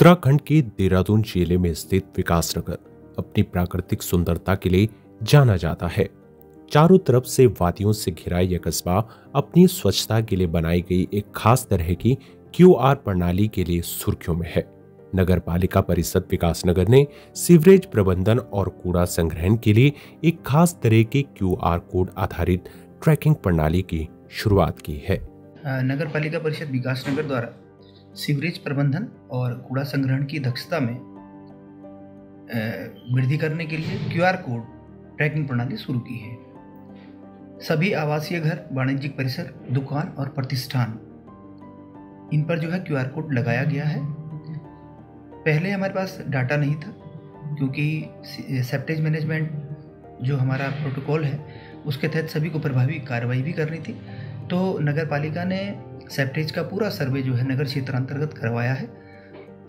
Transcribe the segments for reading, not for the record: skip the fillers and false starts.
उत्तराखंड के देहरादून जिले में स्थित विकासनगर अपनी प्राकृतिक सुंदरता के लिए जाना जाता है। चारों तरफ से वादियों से घिरा यह कस्बा अपनी स्वच्छता के लिए बनाई गई एक खास तरह की क्यूआर प्रणाली के लिए सुर्खियों में है। नगर पालिका परिषद विकासनगर ने सीवरेज प्रबंधन और कूड़ा संग्रहण के लिए एक खास तरह के क्यूआर कोड आधारित ट्रैकिंग प्रणाली की शुरुआत की है। नगर पालिका परिषद विकासनगर द्वारा सीवरेज प्रबंधन और कूड़ा संग्रहण की दक्षता में वृद्धि करने के लिए क्यूआर कोड ट्रैकिंग प्रणाली शुरू की है। सभी आवासीय घर, वाणिज्यिक परिसर, दुकान और प्रतिष्ठान, इन पर जो है क्यूआर कोड लगाया गया है। पहले हमारे पास डाटा नहीं था, क्योंकि सेप्टेज मैनेजमेंट जो हमारा प्रोटोकॉल है उसके तहत सभी को प्रभावी कार्रवाई भी करनी थी। तो नगर पालिका ने सेप्टेज का पूरा सर्वे जो है नगर क्षेत्र अंतर्गत करवाया है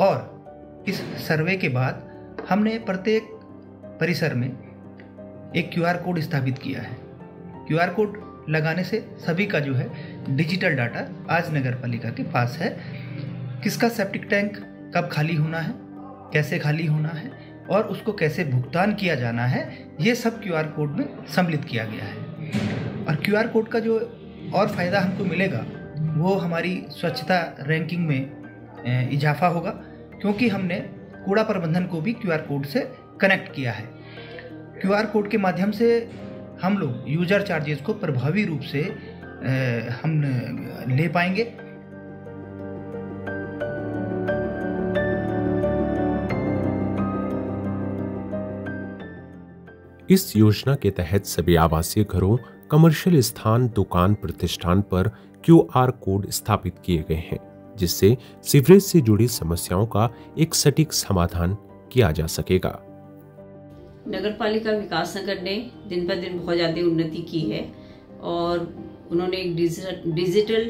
और इस सर्वे के बाद हमने प्रत्येक परिसर में एक क्यूआर कोड स्थापित किया है। क्यूआर कोड लगाने से सभी का जो है डिजिटल डाटा आज नगर पालिका के पास है। किसका सेप्टिक टैंक कब खाली होना है, कैसे खाली होना है और उसको कैसे भुगतान किया जाना है, ये सब क्यूआर कोड में सम्मिलित किया गया है। और क्यूआर कोड का जो और फ़ायदा हमको मिलेगा वो हमारी स्वच्छता रैंकिंग में इजाफा होगा, क्योंकि हमने कूड़ा प्रबंधन को भी क्यूआर कोड से कनेक्ट किया है। क्यूआर कोड के माध्यम से हम लोग यूजर चार्जेस को प्रभावी रूप से हम ले पाएंगे। इस योजना के तहत सभी आवासीय घरों, कमर्शियल स्थान, दुकान, प्रतिष्ठान पर क्यूआर कोड स्थापित किए गए हैं, जिससे सीवरेज से जुड़ी समस्याओं का एक सटीक समाधान किया जा सकेगा। नगर पालिका विकासनगर ने दिन ब दिन बहुत ज़्यादा उन्नति की है और उन्होंने एक डिजिटल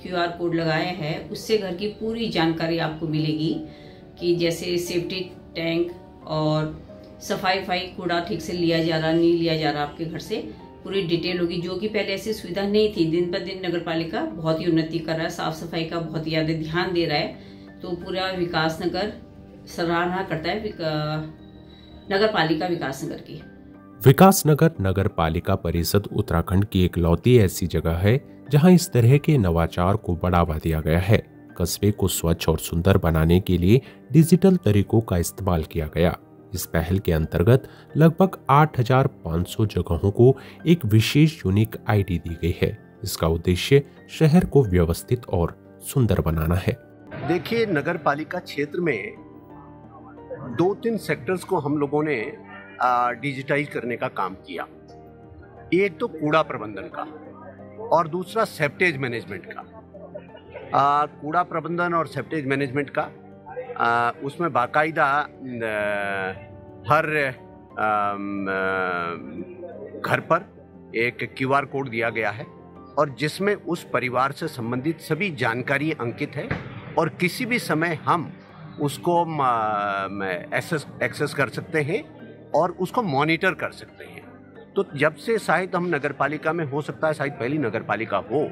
क्यूआर कोड लगाया है। उससे घर की पूरी जानकारी आपको मिलेगी कि जैसे सेफ्टी टैंक और सफाई कूड़ा ठीक से लिया जा रहा, नहीं लिया जा रहा, आपके घर से पूरी डिटेल होगी, जो कि पहले ऐसी सुविधा नहीं थी। दिन ब दिन नगर पालिका बहुत ही उन्नति कर रहा है, साफ सफाई का बहुत ज़्यादा ध्यान दे रहा है। तो पूरा विकासनगर सराहना करता है नगर पालिका विकासनगर की। विकासनगर नगर पालिका परिषद उत्तराखंड की एकलौती ऐसी जगह है जहां इस तरह के नवाचार को बढ़ावा दिया गया है। कस्बे को स्वच्छ और सुंदर बनाने के लिए डिजिटल तरीकों का इस्तेमाल किया गया। इस पहल के अंतर्गत लगभग 8,500 जगहों को एक विशेष यूनिक आईडी दी गई है। इसका उद्देश्य शहर को व्यवस्थित और सुंदर बनाना है। देखिए, नगर पालिका क्षेत्र में 2-3 सेक्टर्स को हम लोगों ने डिजिटाइज करने का काम किया। एक तो कूड़ा प्रबंधन का और दूसरा सेप्टेज मैनेजमेंट का। कूड़ा प्रबंधन और सेप्टेज मैनेजमेंट का उसमें बाकायदा हर घर पर एक क्यूआर कोड दिया गया है और जिसमें उस परिवार से संबंधित सभी जानकारी अंकित है और किसी भी समय हम उसको एक्सेस कर सकते हैं और उसको मॉनिटर कर सकते हैं। तो जब से शायद हम नगर पालिका में, हो सकता है शायद पहली नगर पालिका हो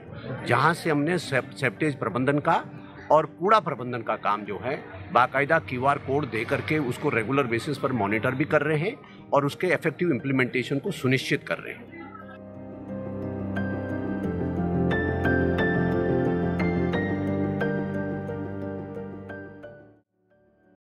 जहां से हमने सेप्टेज प्रबंधन का और कूड़ा प्रबंधन का काम जो है बाकायदा क्यूआर कोड दे करके उसको रेगुलर बेसिस पर मॉनिटर भी कर रहे हैं और उसके इफेक्टिव इम्प्लीमेंटेशन को सुनिश्चित कर रहे हैं।